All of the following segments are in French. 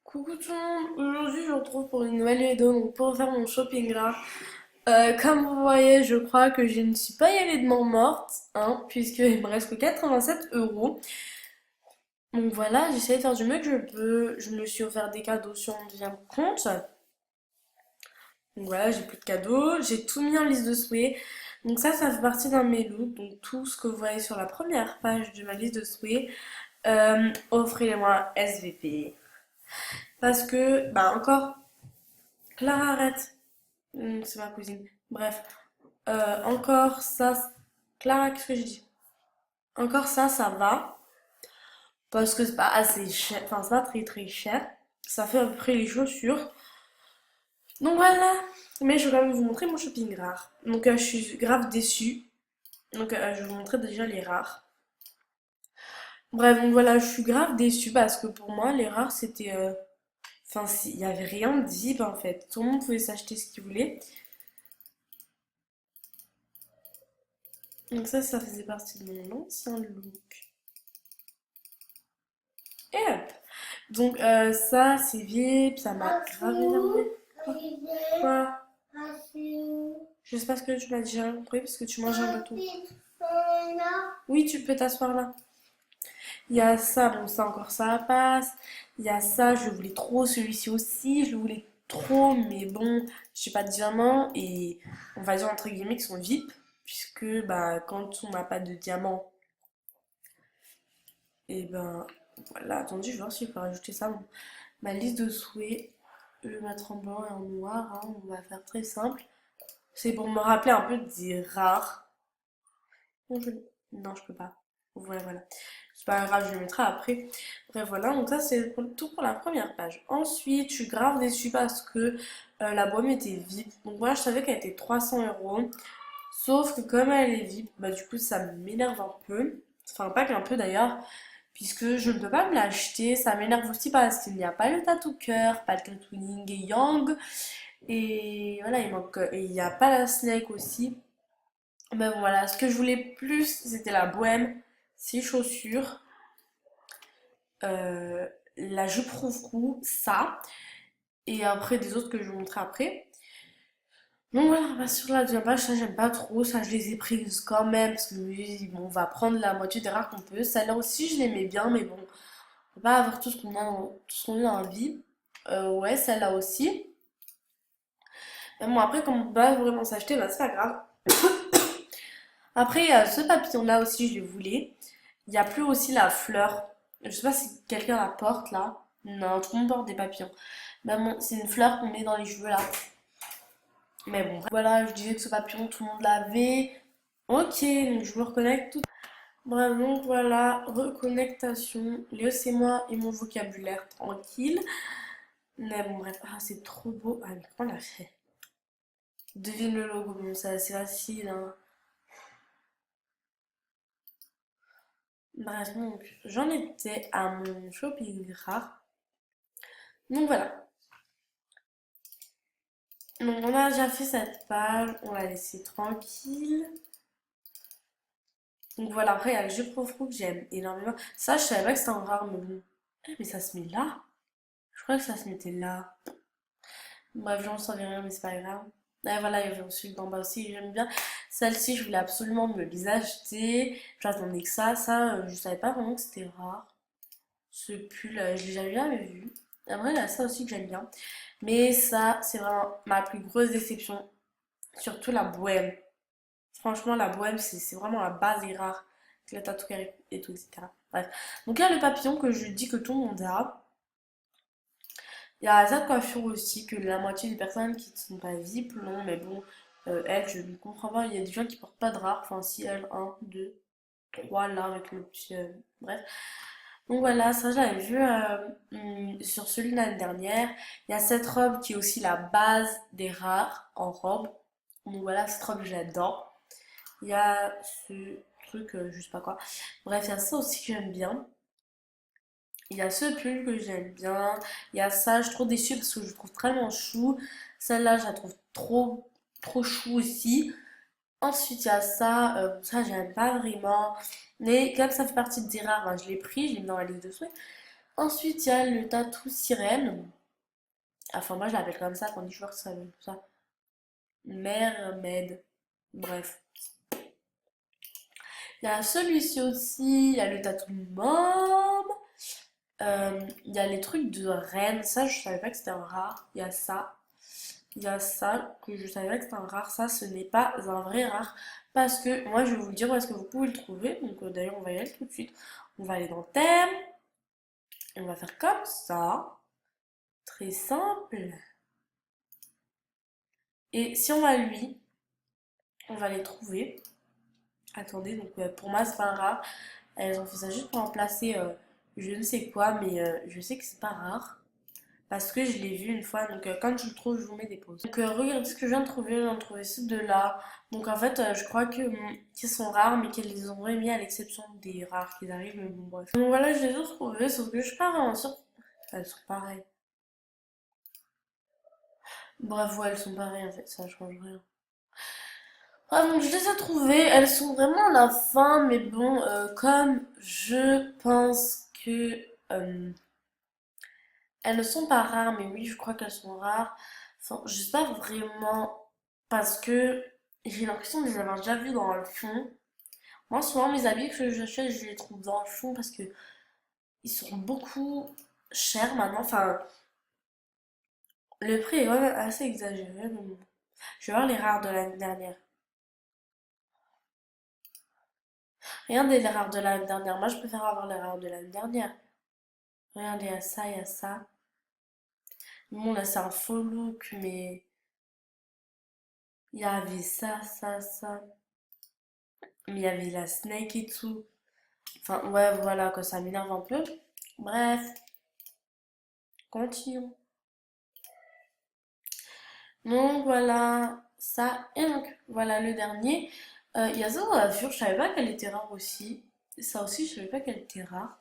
Coucou tout le monde, aujourd'hui je vous retrouve pour une nouvelle vidéo donc pour faire mon shopping là. Comme vous voyez, je crois que je ne suis pas évidemment morte, hein, puisqu'il me reste que 87 euros. Donc voilà, j'essaie de faire du mieux que je peux. Je me suis offert des cadeaux sur mon deuxième compte. Donc voilà, j'ai plus de cadeaux, j'ai tout mis en liste de souhaits. Donc ça fait partie d'un de mes looks. Donc tout ce que vous voyez sur la première page de ma liste de souhaits, offrez-les-moi SVP. Parce que, bah encore, Clara arrête. C'est ma cousine. Bref. Encore ça. Clara, qu'est-ce que j'ai dit? Encore ça va. Parce que c'est pas assez cher. Enfin, c'est pas très très cher. Ça fait à peu près les chaussures. Donc voilà. Mais je vais quand même vous montrer mon shopping rare. Donc je suis grave déçue. Donc je vais vous montrer déjà les rares. Bref, donc voilà, je suis grave déçue parce que pour moi, les rares c'était. Enfin, il y avait rien de deep en fait. Tout le monde pouvait s'acheter ce qu'il voulait. Donc ça faisait partie de mon ancien look. Et hop. Donc ça, c'est vip, ça m'a grave énervé. Quoi? Je sais pas ce que tu m'as dit, j'ai rien compris parce que tu manges un gâteau. Oui, tu peux t'asseoir là. Il y a ça, bon ça encore ça passe. Il y a ça, je voulais trop celui-ci aussi, je le voulais trop, mais bon, j'ai pas de diamant et on va dire entre guillemets qu'ils sont VIP, puisque bah quand on n'a pas de diamant, et ben voilà, attendez, je vais voir si je peux rajouter ça. Ma liste de souhaits, je vais mettre en blanc et en noir, hein, on va faire très simple. C'est pour me rappeler un peu des rares. Bon, non, je peux pas. Voilà, voilà. C'est pas grave, je le mettrai après. Bref, voilà, donc ça c'est tout pour la première page. Ensuite, je suis grave déçue parce que la boîte était vide. Donc moi, je savais qu'elle était 300 euros. Sauf que comme elle est vide, bah du coup, ça m'énerve un peu. Enfin, pas qu'un peu d'ailleurs, puisque je ne peux pas me l'acheter. Ça m'énerve aussi parce qu'il n'y a pas le tattoo cœur, pas le tattooing et yang. Et voilà, il manque. Et il n'y a pas la snake aussi. Mais bon, voilà, ce que je voulais plus, c'était la bohème, ces chaussures, euh, la jupe rouvre ça. Et après, des autres que je vais vous montrer après. Donc voilà, bah, sur la deuxième page, ça j'aime pas trop, ça je les ai prises quand même, parce que je me suis dit, bon, on va prendre la moitié des rares qu'on peut. Celle-là aussi, je l'aimais bien, mais bon, on peut pas avoir tout ce qu'on a, tout ce qu'on a dans la vie. Ouais, celle-là aussi. Mais bon, après, comme on peut pas vraiment s'acheter, bah c'est pas grave. Après, ce papillon-là aussi, je le voulais. Il n'y a plus aussi la fleur. Je sais pas si quelqu'un la porte là. Non, tout le monde porte des papillons. Mais bon, c'est une fleur qu'on met dans les cheveux là. Mais bon, voilà, je disais que ce papillon, tout le monde l'avait. Ok, donc je me reconnecte tout. Bref, donc voilà, reconnectation. Léo, c'est moi et mon vocabulaire tranquille. Mais bon, bref, ah, c'est trop beau. Ah, mais comment on l'a fait? Devine le logo, bon, c'est assez facile, hein. Bref, donc j'en étais à mon shopping rare. Donc voilà. Donc on a déjà fait cette page, on l'a laissé tranquille. Donc voilà, après il y a le jeu profro que j'aime énormément. Ça, je savais pas que c'était en rare, mais bon. Eh, mais ça se met là. Je crois que ça se mettait là. Bref, j'en savais rien, mais c'est pas grave. Et voilà, il y avait celui d'en bas aussi, j'aime bien. Celle-ci, je voulais absolument me les acheter. J'attendais que ça, je savais pas vraiment que c'était rare. Ce pull, je l'ai jamais vu. Après, il y a ça aussi que j'aime bien. Mais ça, c'est vraiment ma plus grosse déception. Surtout la bohème. Franchement, la bohème, c'est vraiment la base des rares. La tatou et tout, etc. Bref. Donc, il y a le papillon que je dis que tout le monde a. Il y a cette coiffure aussi que la moitié des personnes qui ne sont pas VIP l'ont. Mais bon, elle, je ne comprends pas. Il y a des gens qui portent pas de rare. Enfin, si elle, un, deux, trois là avec le petit. Bref. Donc voilà, ça j'avais vu sur celui de l'année dernière. Il y a cette robe qui est aussi la base des rares en robe. Donc voilà, cette robe j'adore. Il y a ce truc, je sais pas quoi. Bref, il y a ça aussi que j'aime bien. Il y a ce pull que j'aime bien. Il y a ça, je suis trop déçue parce que je le trouve vraiment chou. Celle-là, je la trouve trop chou aussi. Ensuite, il y a ça, ça j'aime pas vraiment. Mais comme ça fait partie des rares, ben, je l'ai pris, je l'ai mis dans la liste de souhaits. Ensuite, il y a le tatou sirène. Enfin, moi, je l'appelle comme ça, quand je vois que ça veut ça. Mermaid. Bref. Il y a celui-ci aussi, il y a le tatou mom. Il y a les trucs de reine. Ça, je savais pas que c'était un rare. Il y a ça. Il y a ça, que je savais pas que c'était un rare. Ça, ce n'est pas un vrai rare. Parce que, moi, je vais vous le dire où est-ce que vous pouvez le trouver. Donc, d'ailleurs, on va y aller tout de suite. On va aller dans thème. Et on va faire comme ça. Très simple. Et si on va à lui, on va les trouver. Attendez, donc pour moi, c'est pas un rare. Elles ont fait ça juste pour remplacer je ne sais quoi, mais je sais que c'est pas rare. Parce que je l'ai vu une fois, donc quand je le trouve, je vous mets des pauses. Donc regardez ce que je viens de trouver ces deux-là. Donc en fait, je crois que qu'ils sont rares, mais qu'ils les ont remis à l'exception des rares qui arrivent, mais bon bref. Donc voilà, je les ai trouvés, sauf que je suis pas vraiment sûre. Elles sont pareilles. Bref, ouais, elles sont pareilles en fait, ça change rien. Ah, donc je les ai trouvées, elles sont vraiment à la fin, mais bon, comme je pense que elles ne sont pas rares, mais oui, je crois qu'elles sont rares. Enfin, je sais pas vraiment, parce que j'ai l'impression de les avoir déjà vues dans le fond. Moi, souvent, mes habits que j'achète, je les trouve dans le fond parce que ils sont beaucoup chers maintenant. Enfin, le prix est quand même assez exagéré, mais bon. Je vais voir les rares de l'année dernière. Regardez les rares de l'année dernière. Moi, je préfère avoir les rares de l'année dernière. Regardez, il y a ça, il y a ça. Bon, là, c'est un faux look, mais il y avait ça, ça, ça. Mais il y avait la snake et tout. Enfin, ouais, voilà, que ça m'énerve un peu. Bref, continuons. Donc, voilà, ça. Et donc, voilà le dernier. Il y a ça dans la voiture, je savais pas qu'elle était rare aussi. Ça aussi, je savais pas qu'elle était rare.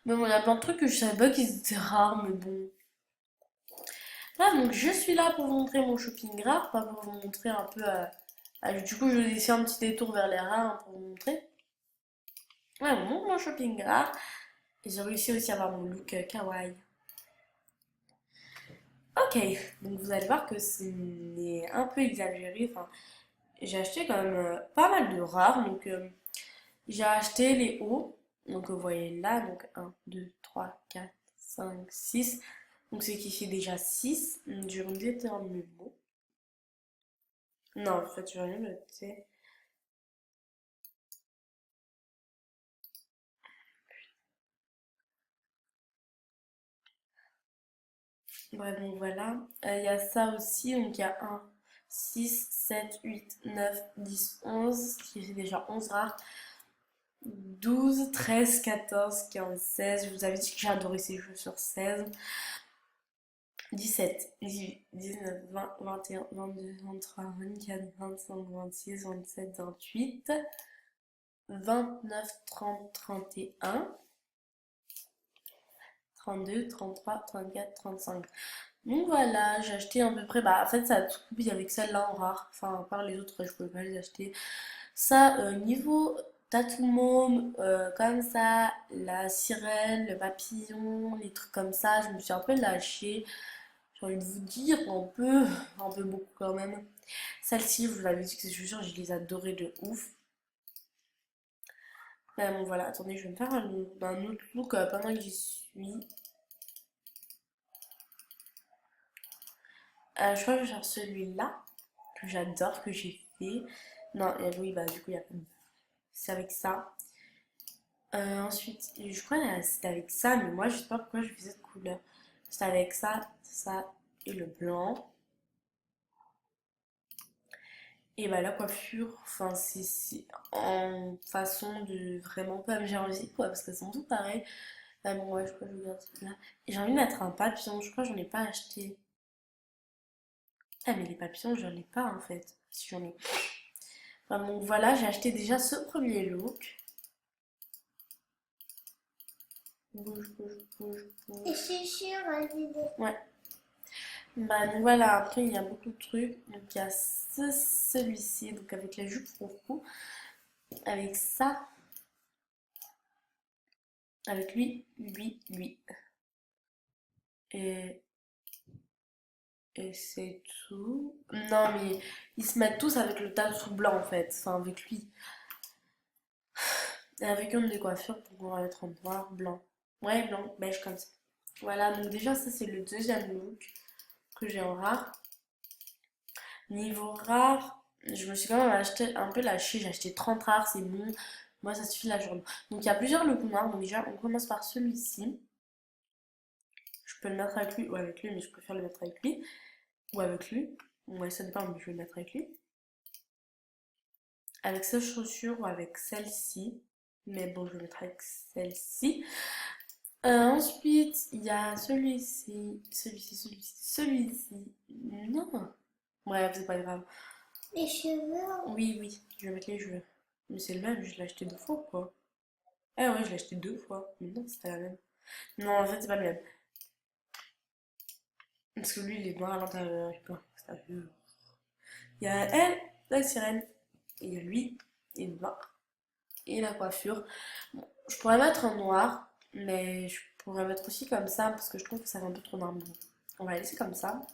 Mais bon, il y a plein de trucs que je savais pas qu'ils étaient rares, mais bon. Là, donc je suis là pour vous montrer mon shopping rare, pas pour vous montrer un peu. Du coup, je vais laisser un petit détour vers les rares hein, pour vous montrer. Ouais, mon shopping rare. Et j'ai réussi aussi à avoir mon look kawaii. Ok, donc vous allez voir que c'est un peu exagéré. Enfin, j'ai acheté quand même pas mal de rares. Donc, j'ai acheté les hauts. Donc, vous voyez là, donc un 2 3 4 5 six. Donc, c'est qui fait déjà 6. Je vais me déterminer le mot. Non, en fait, je vais rien noter. Bref, donc voilà. Il y a ça aussi. Donc, il y a un 6 7 8 9 10 11 qui fait déjà 11 rares. 12 13 14 15 16. Je vous avais dit que j'adorais ces jeux sur 16. 17 18 19 20 21 22 23 24 25 26 27 28 29 30 31 32 33 34 35. Donc voilà, j'ai acheté à peu près, bah en fait ça a tout coupé avec celle-là en rare, enfin à part les autres je pouvais pas les acheter. Ça, niveau tatou môme, comme ça, la sirène, le papillon, les trucs comme ça, je me suis un peu lâchée. J'ai envie de vous dire un peu beaucoup quand même. Celle-ci, je vous l'avais dit que je suis sûre, je les adorais de ouf. Bon voilà, attendez, je vais me faire un autre look pendant que j'y suis. Je crois que je vais faire celui-là, que j'adore, que j'ai fait. Non, et oui, bah du coup, il y a pas de... C'est avec ça. Ensuite, je crois que c'était avec ça, mais moi, je sais pas pourquoi je fais cette couleur. C'était avec ça, ça et le blanc. Et bah la coiffure, enfin c'est en façon de vraiment pas me jalousie quoi, parce qu'elles sont toutes pareilles. Bon ouais, je crois que je regarde là. Et j'ai envie de mettre un papillon, je crois que j'en ai pas acheté. Ah mais les papillons, j'en ai pas en fait, si j'en ai. Enfin, donc voilà, j'ai acheté déjà ce premier look. Bouge, bouge, bouge, bouge. Je suis sûre, vas-y. Ouais. Bah donc voilà, après il y a beaucoup de trucs. Donc il y a celui-ci, donc avec la jupe froufrou, avec ça. Avec lui, lui, lui. Et, et c'est tout. Non, mais ils se mettent tous avec le tatou blanc en fait. Enfin, avec lui. Et avec une des coiffures pour qu'on va mettre en noir, blanc. Ouais, blanc, beige comme ça. Voilà, donc déjà, ça c'est le deuxième look que j'ai en rare. Niveau rare, je me suis quand même acheté un peu lâché. J'ai acheté 30 rares, c'est bon. Moi, ça suffit la journée. Donc, il y a plusieurs looks noirs. Donc, déjà, on commence par celui-ci. Je peux le mettre avec lui ou avec lui, mais je préfère le mettre avec lui. Ou avec lui. Ouais, ça dépend, mais je vais le mettre avec lui. Avec cette chaussure ou avec celle-ci. Mais bon, je vais le mettre avec celle-ci. Ensuite, il y a celui-ci, celui-ci, celui-ci. Non. Bref, c'est pas grave. Les cheveux. Oui, oui, je vais mettre les cheveux. Mais c'est le même, je l'ai acheté deux fois, quoi. Ah ouais, je l'ai acheté deux fois. Mais non, c'est pas la même. Non, en fait, c'est pas le même. Parce que lui, il est noir à l'intérieur. Il y a elle, la sirène. Et il y a lui, il est noir. Et la coiffure. Bon, je pourrais mettre en noir, mais je pourrais mettre aussi comme ça, parce que je trouve que ça fait un peu trop noir. Bon, on va la laisser comme ça.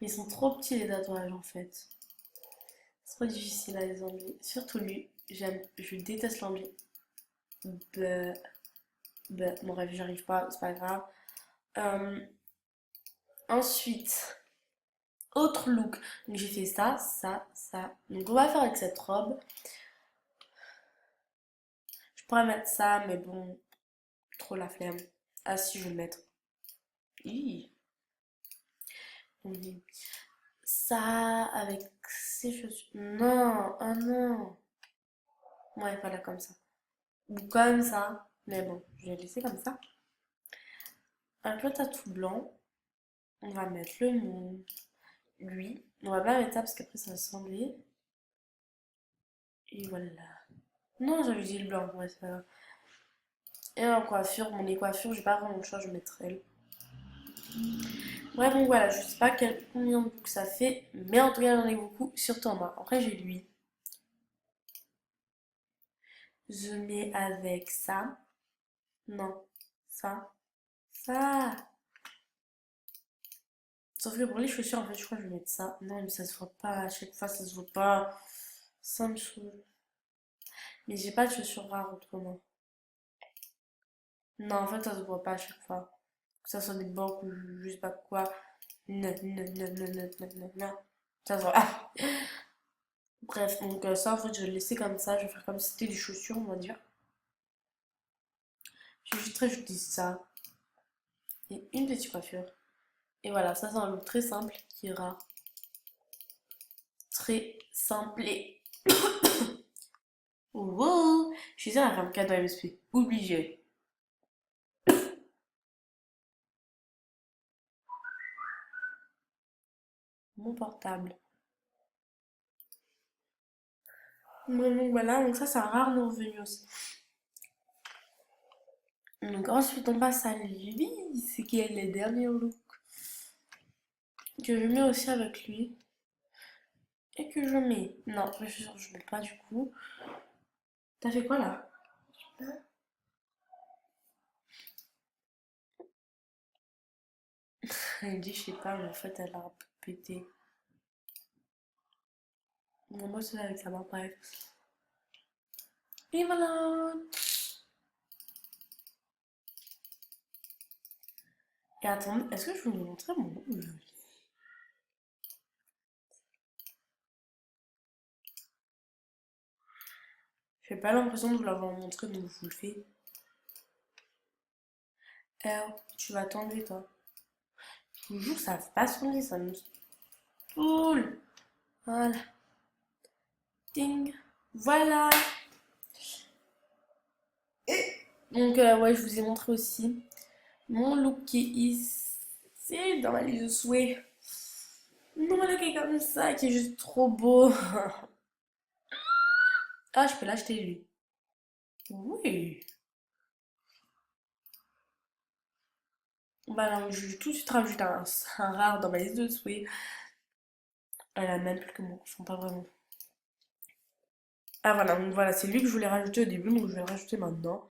Mais ils sont trop petits les tatouages en fait. C'est trop difficile à les enlever. Surtout lui, je déteste l'enlever. Bah, mon rêve, j'arrive pas, c'est pas grave. Euh, ensuite, autre look. Donc j'ai fait ça, ça, ça. Donc on va faire avec cette robe. Je pourrais mettre ça, mais bon, trop la flemme. Ah si, je vais le mettre. Hi. Oui. Ça avec ces chaussures. Non, oh non. Ouais, voilà, comme ça. Ou comme ça. Mais bon, je vais laisser comme ça. Un peu tatou blanc. On va mettre le mot. Lui. On va pas mettre ça parce qu'après ça va s'enlever. Et voilà. Non, j'avais dit le blanc. Ouais, c'est pas grave. Et en coiffure, bon, les coiffures, j'ai pas vraiment le choix, je vais mettre elle. Bref, donc voilà, je sais pas combien de boucles ça fait, mais en tout cas, j'en ai beaucoup, surtout en bas. Après, j'ai lui. Je mets avec ça. Non, ça, ça. Sauf que pour les chaussures, en fait, je crois que je vais mettre ça. Non, mais ça se voit pas. À chaque fois, ça se voit pas. Ça me saoule. Mais j'ai pas de chaussures rares autrement. Non, en fait, ça se voit pas à chaque fois. Que ça soit des banques ou je sais pas quoi. Non, non, non, non, non, non, non, non. Ça se voit. Ah. Bref, donc ça, en fait, je vais le laisser comme ça. Je vais faire comme si c'était des chaussures, on va dire. Je vais juste rajouter ça. Et une petite coiffure. Et voilà, ça, c'est un look très simple qui ira. Très simple et. Wow! Je suis sûre à faire un cadeau à MSP. Obligé. Mon portable. Bon, donc voilà, donc ça, c'est un rare non revenu aussi. Donc ensuite, on passe à lui. C'est qui est le dernier look que je mets aussi avec lui. Et que je mets. Non, je suis sûre que je mets pas du coup. T'as fait quoi là? Elle dit, je sais pas, mais en fait, elle a un peu pété. Bon, moi, c'est avec sa main, bref. Et voilà! Et attendez, est-ce que je vais vous montrer mon rouge? J'ai pas l'impression de vous l'avoir montré, donc je vous le fais. Tu vas tomber, toi. Je vous jure, ça va pas sonner, ça me saoule. Voilà. Ding. Voilà. Donc, ouais, je vous ai montré aussi mon look qui est ici, dans ma liste de souhaits. Mon look est comme ça, qui est juste trop beau. Ah, je peux l'acheter, lui. Oui. Bah non, je vais tout de suite rajouter un rare dans ma liste de souhaits. Elle a même plus que moi, enfin pas vraiment. Ah voilà, donc voilà, c'est lui que je voulais rajouter au début, donc je vais le rajouter maintenant.